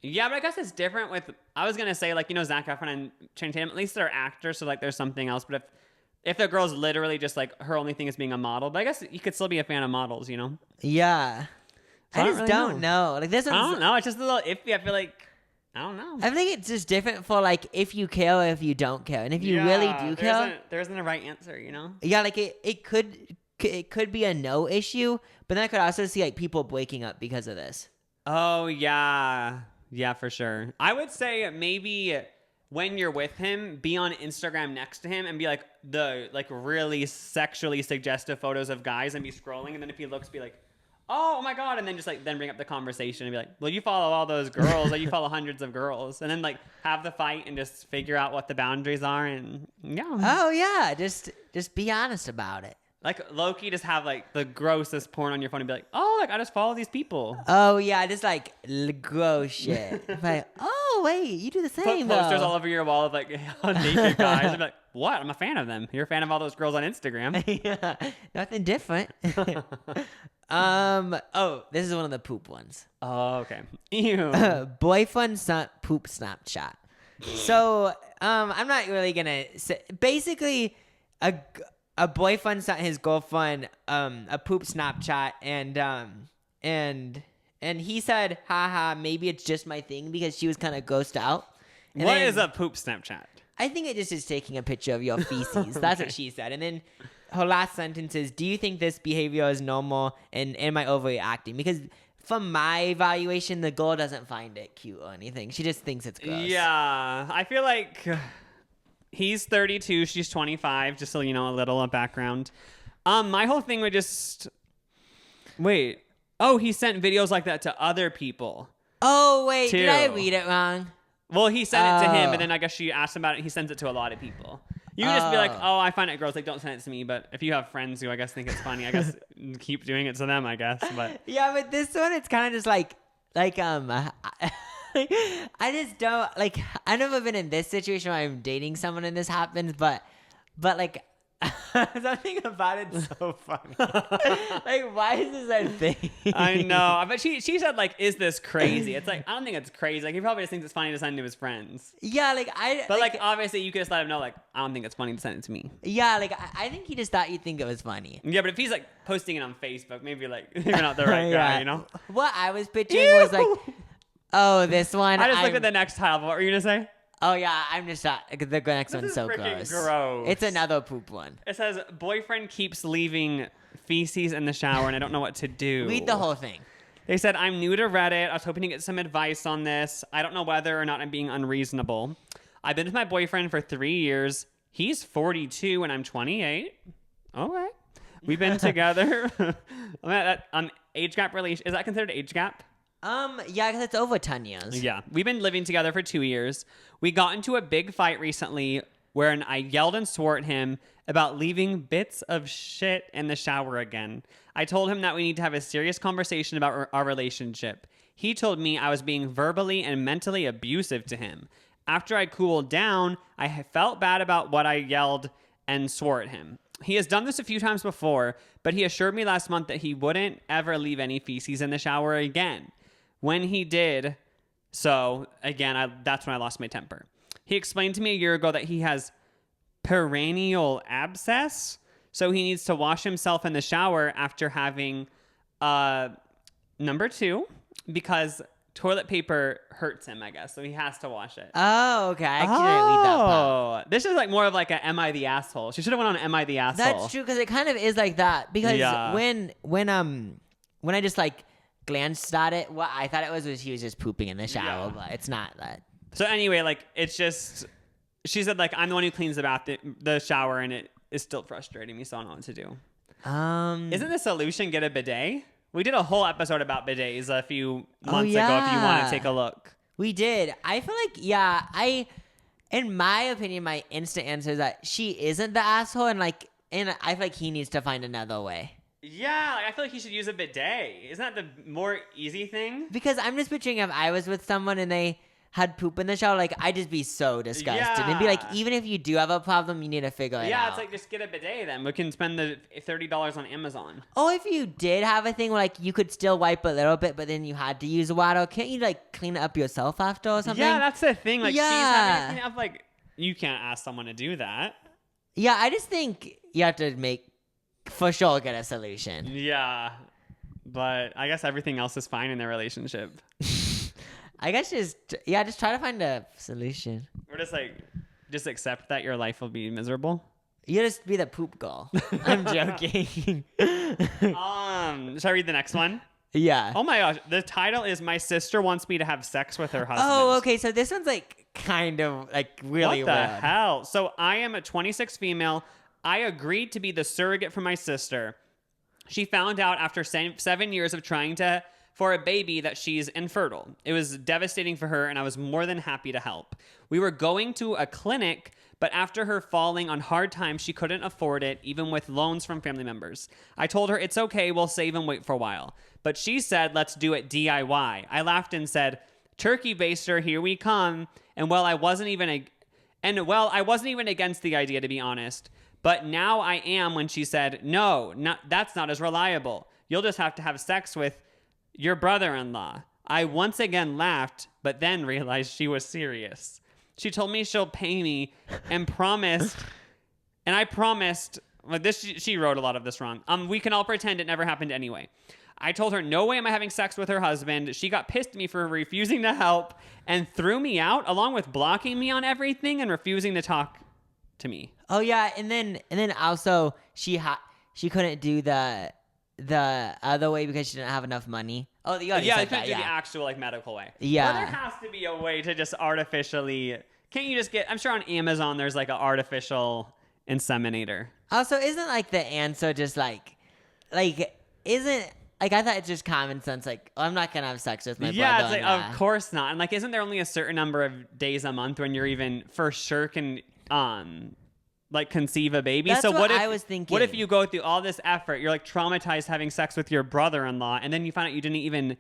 Yeah, but I guess it's different with. I was gonna say like Zac Efron and Channing Tatum. At least they're actors, so like there's something else. But if the girl's literally just like her only thing is being a model, but I guess you could still be a fan of models, Yeah. So I just really don't know. Like this I one's. don't know. It's just a little iffy. I feel like. I don't know. I think it's just different for like if you care or if you don't care, and if you really do care, there isn't a right answer, Yeah, like it could be a no issue, but then I could also see like people breaking up because of this. Oh yeah, for sure. I would say maybe when you're with him, be on Instagram next to him and be like the like really sexually suggestive photos of guys and be scrolling, and then if he looks, be like, oh my god, and then just like then bring up the conversation and be like, well, you follow all those girls, or you follow hundreds of girls, and then like have the fight and just figure out what the boundaries are, and yeah. Oh yeah, just be honest about it. Like Loki, just have like the grossest porn on your phone and be like, oh, like I just follow these people. Oh yeah, just like gross shit. Like, oh wait, you do the same. Put posters though. all over your wall of like naked guys. And be like, what? I'm a fan of them. You're a fan of all those girls on Instagram. Yeah, nothing different. Oh, this is one of the poop ones. Oh, okay. Ew. Boyfriend poop Snapchat. So, I'm not really gonna say. Basically, a boyfriend sent his girlfriend a poop Snapchat, and he said, haha, maybe it's just my thing because she was kind of grossed out. And What then- is a poop Snapchat? I think it just is taking a picture of your feces. That's what she said. And then her last sentence is, do you think this behavior is normal and am I overreacting? Because from my evaluation, the girl doesn't find it cute or anything. She just thinks it's gross. Yeah, I feel like he's 32, she's 25, just so you know a little background. My whole thing would just... Wait. Oh, he sent videos like that to other people. Oh, wait. Did I Too. read it wrong? Well, he sent it to him, Oh. and then I guess she asked him about it. He sends it to a lot of people. You can just be like, oh, I find it gross. Like, don't send it to me. But if you have friends who I guess think it's funny, I guess keep doing it to them, I guess. But Yeah, but this one, it's kind of just like I just don't, like, I've never been in this situation where I'm dating someone and this happens, but like, something about it's so funny. Like, why is this a thing? I know. But she said, like, is this crazy? It's like, I don't think it's crazy. Like, he probably just thinks it's funny to send to his friends. Yeah, like, But, like obviously, you could just let him know, like, I don't think it's funny to send it to me. yeah, like, I think he just thought you'd think it was funny. Yeah, but if he's, like, posting it on Facebook, maybe, like, you're not the right guy, you know? What I was picturing was like, oh, this one. I just looked at the next tile. What were you going to say? Oh, yeah, I'm just not. The next one's is so freaking gross. gross. It's another poop one. It says, boyfriend keeps leaving feces in the shower and I don't know what to do. Read the whole thing. They said, I'm new to Reddit. I was hoping to get some advice on this. I don't know whether or not I'm being unreasonable. I've been with my boyfriend for 3 years. He's 42 and I'm 28. Okay. We've been together. Age gap relation. Is that considered age gap? Yeah, because it's over 10 years. Yeah. We've been living together for 2 years. We got into a big fight recently wherein I yelled and swore at him about leaving bits of shit in the shower again. I told him that we need to have a serious conversation about our relationship. He told me I was being verbally and mentally abusive to him. After I cooled down, I felt bad about what I yelled and swore at him. He has done this a few times before, but he assured me last month that he wouldn't ever leave any feces in the shower again. When he did so, again, that's when I lost my temper. He explained to me a year ago that he has perineal abscess, so he needs to wash himself in the shower after having number 2, because toilet paper hurts him, I guess, so he has to wash it. Oh, okay. I actually didn't read that part. This is like more of like a Am I the Asshole? She should have went on Am I the Asshole? That's true, because it kind of is like that. Because Yeah. when I just like glanced at it, what I thought it was he was just pooping in the shower, Yeah. but it's not that. So anyway, like it's just she said like I'm the one who cleans the shower, and it is still frustrating me, so I don't know what to do. Isn't the solution get a bidet? We did a whole episode about bidets a few months ago if you want to take a look. We did. I feel like, in my opinion, my instant answer is that she isn't the asshole, and I feel like he needs to find another way. Yeah, like I feel like he should use a bidet. Isn't that the more easy thing? Because I'm just picturing if I was with someone and they had poop in the shower, like I'd just be so disgusted and be like, Yeah. even if you do have a problem, you need to figure it out. Yeah, it's like just get a bidet then. We can spend the $30 on Amazon. Oh, if you did have a thing where like you could still wipe a little bit, but then you had to use water, can't you like clean it up yourself after or something? Yeah, that's the thing. Like she's Yeah. having to clean up. Like you can't ask someone to do that. Yeah, I just think you have to for sure get a solution. Yeah, but I guess everything else is fine in their relationship. I guess just try to find a solution. We're just accept that your life will be miserable. You just be the poop girl. I'm joking. Shall I read the next one? Yeah. Oh my gosh, the title is "My Sister Wants Me to Have Sex with Her Husband." Oh, okay. So this one's like kind of like really What the weird. hell? So I am a 26 female. I agreed to be the surrogate for my sister. She found out after 7 years of trying for a baby that she's infertile. It was devastating for her, and I was more than happy to help. We were going to a clinic, but after her falling on hard times, she couldn't afford it, even with loans from family members. I told her, it's okay, we'll save and wait for a while. But she said, let's do it DIY. I laughed and said, turkey baster, here we come. And I wasn't even against the idea, to be honest. But now I am when she said, no, that's not as reliable. You'll just have to have sex with your brother-in-law. I once again laughed, but then realized she was serious. She told me she'll pay me and promised, and I promised, like this, she wrote a lot of this wrong. We can all pretend it never happened anyway. I told her, no way am I having sex with her husband. She got pissed at me for refusing to help and threw me out, along with blocking me on everything and refusing to talk to me. Oh yeah, and then also she couldn't do the other way because she didn't have enough money. Oh, you already Yeah, they said couldn't that. do Yeah. the actual like medical way. Yeah. Well, there has to be a way to just artificially. Can't you just get? I'm sure on Amazon there's like an artificial inseminator. Also, isn't like the answer just isn't like I thought it's just common sense. Like, I'm not gonna have sex with my Yeah, brother. it's like of course not. And like, isn't there only a certain number of days a month when you're even for sure can like conceive a baby? That's so what if I was thinking. What if you go through all this effort, you're like traumatized having sex with your brother-in-law, and then you find out you didn't even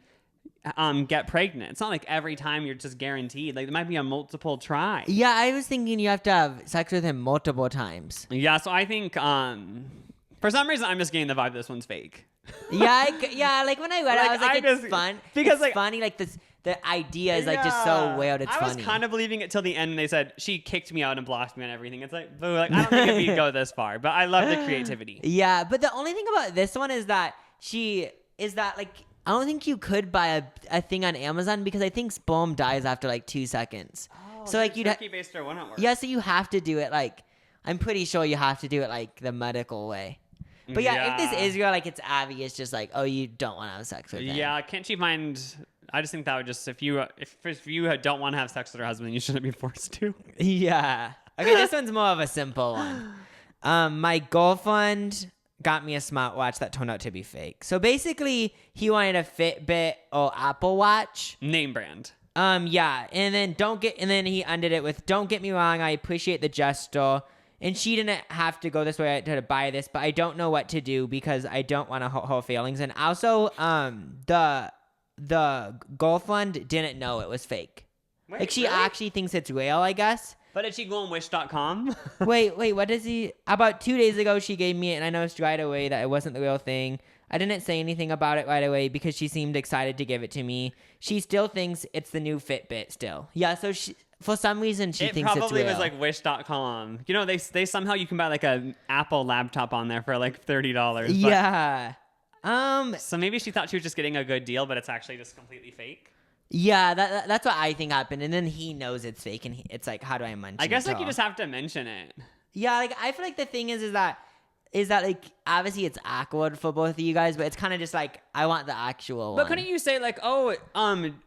get pregnant? It's not like every time you're just guaranteed. Like there might be a multiple try. Yeah, I was thinking you have to have sex with him multiple times. Yeah, so I think for some reason I'm just getting the vibe this one's fake. Yeah, like when I read it, I was like, it's fun. Because it's like funny, like this. The idea is like just so weird. It's I funny. was kind of believing it till the end, and they said she kicked me out and blocked me on everything. It's like, boo, like I don't think we'd go this far, but I love the creativity. Yeah, but the only thing about this one is that like I don't think you could buy a thing on Amazon because I think sperm dies after like 2 seconds. So like you'd turkey baster wouldn't work. yeah, so you have to do it like I'm pretty sure you have to do it like the medical way. But yeah, if this is real, like it's obvious, just like oh, you don't want to have sex with them. Yeah, can't she find? I just think that would just if you don't want to have sex with her husband, you shouldn't be forced to. Yeah. Okay, this one's more of a simple one. My girlfriend got me a smartwatch that turned out to be fake. So basically, he wanted a Fitbit or Apple Watch. Name brand. Yeah, and then he ended it with, "Don't get me wrong, I appreciate the gesture." And she didn't have to go this way to buy this, but I don't know what to do because I don't want to hurt her feelings. And also, the girlfriend didn't know it was fake. Wait, Like she really? actually thinks it's real, I guess. But did she go on Wish.com? wait, what does he? About 2 days ago, she gave me it, and I noticed right away that it wasn't the real thing. I didn't say anything about it right away because she seemed excited to give it to me. She still thinks it's the new Fitbit still. Yeah, so for some reason she It thinks it's probably real. was like Wish.com. You know, they somehow you can buy like an Apple laptop on there for like $30. but- Yeah. So maybe she thought she was just getting a good deal, but it's actually just completely fake. Yeah, that's what I think happened. And then he knows it's fake, and it's like, how do I mention it? I guess to like you him? just have to mention it. Yeah, like I feel like the thing is that like obviously it's awkward for both of you guys, but it's kind of just like I want the actual But one. couldn't you say like, oh,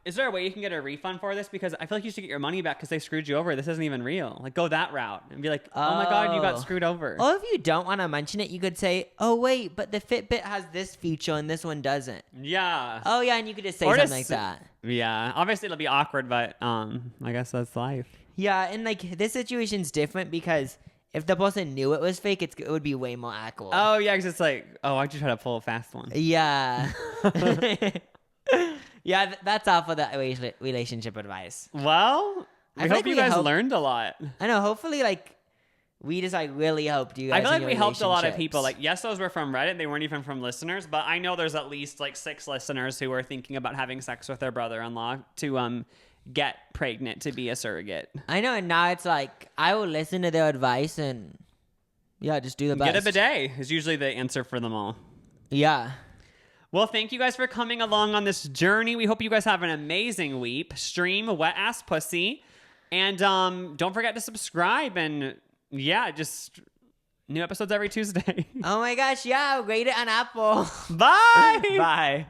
is there a way you can get a refund for this? Because I feel like you should get your money back because they screwed you over. This isn't even real. Like go that route and be like, oh my God, you got Oh. screwed over. Or if you don't want to mention it, you could say, "Oh wait, but the Fitbit has this feature and this one doesn't." Yeah. Oh yeah, and you could just say Or something just- like that. Yeah. Obviously it'll be awkward, but I guess that's life. Yeah, and like this situation's different because if the person knew it was fake, it would be way more awkward. Oh yeah, because it's like, oh, I just try to pull a fast one. Yeah. Yeah, that's all for the relationship advice. Well, I I feel hope like you we guys helped- learned a lot. I know. Hopefully, like we just like really helped you guys. I feel in like your we helped a lot of relationships. people. Like, yes, those were from Reddit. They weren't even from listeners, but I know there's at least like 6 listeners who are thinking about having sex with their brother-in-law to get pregnant to be a surrogate. I know, and now it's like I will listen to their advice and yeah, just do the best. Get a bidet is usually the answer for them all. Yeah. Well, thank you guys for coming along on this journey. We hope you guys have an amazing week. Stream Wet Ass Pussy. And don't forget to subscribe. And yeah, just new episodes every Tuesday. Oh my gosh, yeah, rate it on Apple. Bye. Bye.